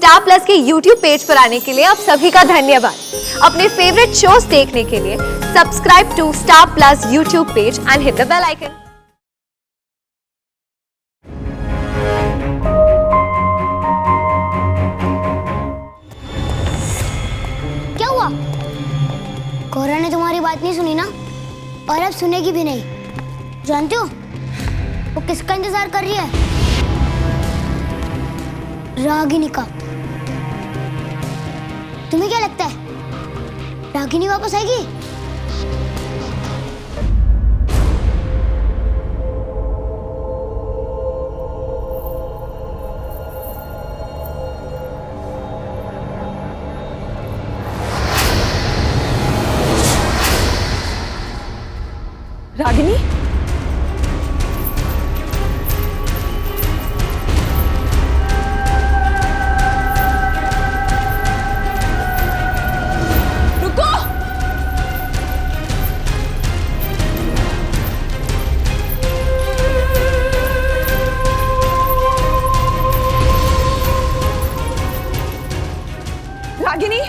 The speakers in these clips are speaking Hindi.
स्टार प्लस के YouTube पेज पर आने के लिए आप सभी का धन्यवाद। अपने फेवरेट शोज देखने के लिए subscribe to Star Plus YouTube page and hit the bell icon. क्या हुआ? कोरा ने तुम्हारी बात नहीं सुनी ना, और अब सुनेगी भी नहीं। जानते हो वो किसका इंतजार कर रही है? रागिनी का। तुम्हें क्या लगता है रागिनी वापस आएगी? रागिनी? रुको! रागिनी?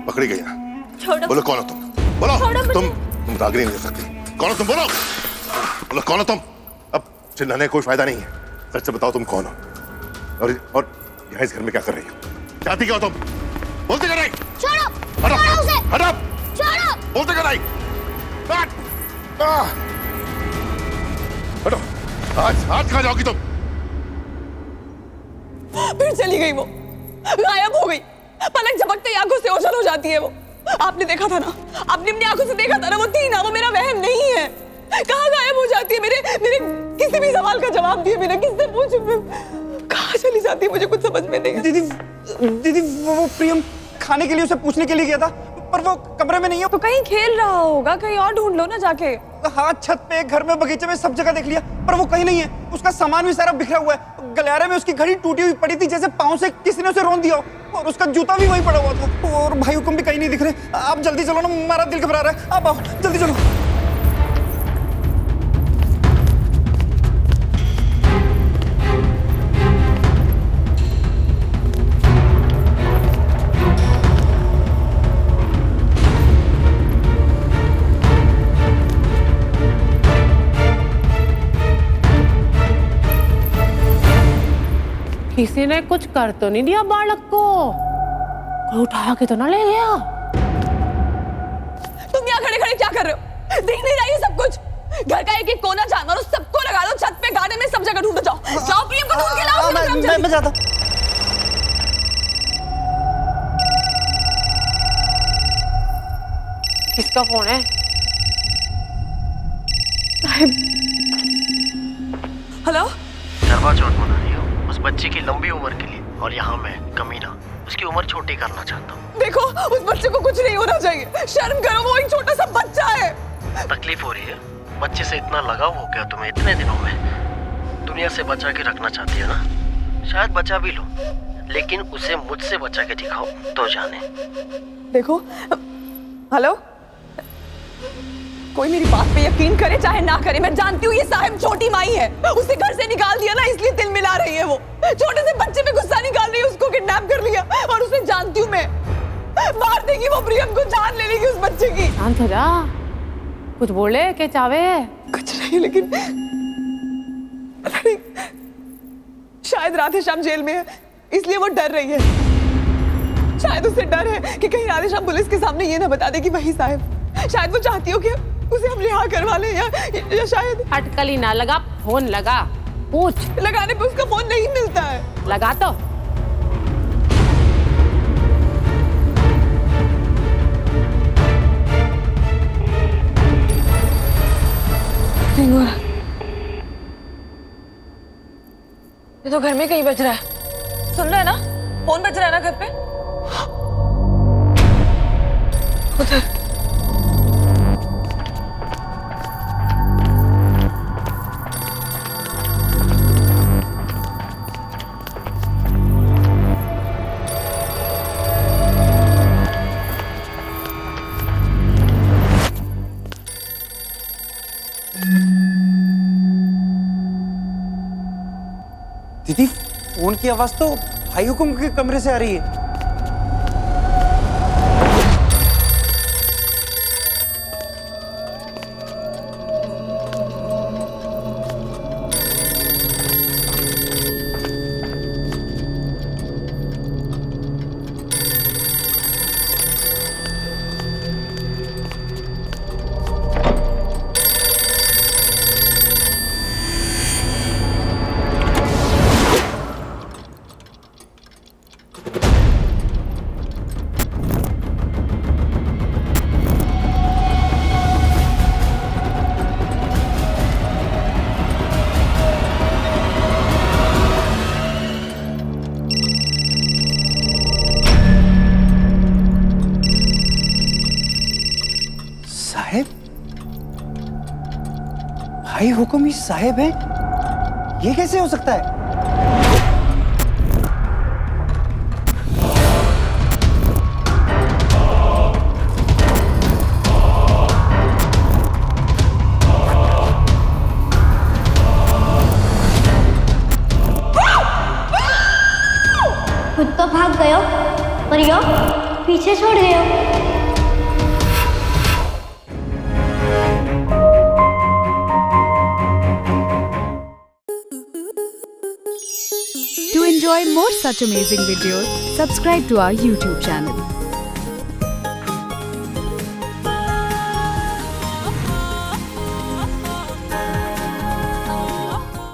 पकड़ी गई ना? छोड़ो। बोलो कौन हो तुम? बोलो। छोड़ो मुझे। तुम रागिनी नहीं हो सकती। कौन हो तुम? बोलो। बोलो कौन हो तुम? अब चिल्लाने का कोई फायदा नहीं है। सच से बताओ तुम कौन हो? और यहाँ इस घर में क्या कर रही हो? चाहती क्या हो तुम? बोलते क्या नहीं? छोड़ो! हटो! छोड़ो उसे! हटो! छोड़ो! बोलते क्या नहीं? हट! हटो! आज कहाँ जाओगी तुम? फिर चली गई वो, गायब हो गई। पलक झपकते ही आंखों से ओझल हो जाती है वो। आपने देखा था ना, आपने अपनी आंखों से देखा था ना, वो थी ना, वो मेरा वहम नहीं है। कहाँ गायब हो जाती है? मेरे किसी भी सवाल का जवाब दिए बिना, किससे पूछूं मैं? कहाँ चली जाती है? मुझे कुछ समझ में नहीं। दीदी वो प्रियम खाने के लिए उसे पूछने के लिए गया था, पर वो कमरे में नहीं है। तो कहीं खेल रहा होगा, कहीं और ढूंढ लो ना जाके। हाँ, छत पे, घर में, बगीचे में, सब जगह देख लिया, पर वो कहीं नहीं है। उसका सामान भी सारा बिखरा हुआ है। गलियारे में उसकी घड़ी टूटी हुई पड़ी थी, जैसे पाँव से किसी ने उसे रौंद दिया, और उसका जूता भी वहीं पड़ा हुआ था। और भाई हुक्म भी कहीं नहीं दिख रहे। आप जल्दी चलो ना, हमारा दिल घबरा रहा है। आप आओ, जल्दी चलो। किसी ने कुछ कर तो नहीं दिया बालक को? कोई उठा के तो ना ले गया? तुम यहाँ खड़े खड़े क्या कर रहे हो? दिख नहीं रहा ये सब कुछ? घर का एक एक कोना जानवर हो, सबको लगा दो छत पे, गार्डन में, सब जगह ढूंढो। जाओ जाओ, प्रियम को ढूंढ के लाओ। मैं जाता। किसका फोन है? हेलो? करवा चौथ मना रही हो उस बच्चे की लंबी उम्र के लिए, और यहाँ मैं कमीना उसकी उम्र छोटी करना चाहता हूँ। देखो, उस बच्चे को कुछ नहीं होना चाहिए। शर्म करो, वो एक छोटा सा बच्चा है। तकलीफ हो रही है? बच्चे से इतना लगाव हो गया तुम्हें इतने दिनों में। दुनिया से बचा के रखना चाहती है ना? शायद बचा भी लो, लेकिन उसे मुझसे बचा के दिखाओ तो जाने। देखो, हेलो, कोई मेरी बात पे यकीन करे चाहे ना करे, मैं जानती हूँ ये साहिब छोटी माई है। उसे घर से निकाल दिया ना, इसलिए दिल मिला रही है। वो छोटे से बच्चे पे गुस्सा निकाल रही है, उसको किडनैप कर लिया, और उसे जानती हूँ मैं, मार देगी वो प्रियम को, जान ले लेगी उस बच्चे की। शांत हो जा, कुछ बोले के चावे? कुछ नहीं, लेकिन पता नहीं, शायद राधेश्याम जेल में है, इसलिए वो डर रही है। शायद उसे डर है कि कहीं राधेश्याम पुलिस के सामने ये ना बता दे कि वही साहिब। शायद वो चाहती हो कि उसे हम रिहा करवा लें, या शायद अटकली ना लगा, फोन लगा, पूछ। लगाने पे उसका फोन नहीं मिलता है। लगा तो। ये तो घर में कहीं बज रहा है। सुन रहा है ना? फोन बज रहा है ना घर पे? उधर। दीदी, फोन की आवाज तो भाई हुकुम के कमरे से आ रही है। साहेब, भाई हुकुम ही साहेब है? ये कैसे हो सकता है? खुद तो भाग गए हो और यो पीछे छोड़ गए हो। To enjoy more such amazing videos, subscribe to our YouTube channel.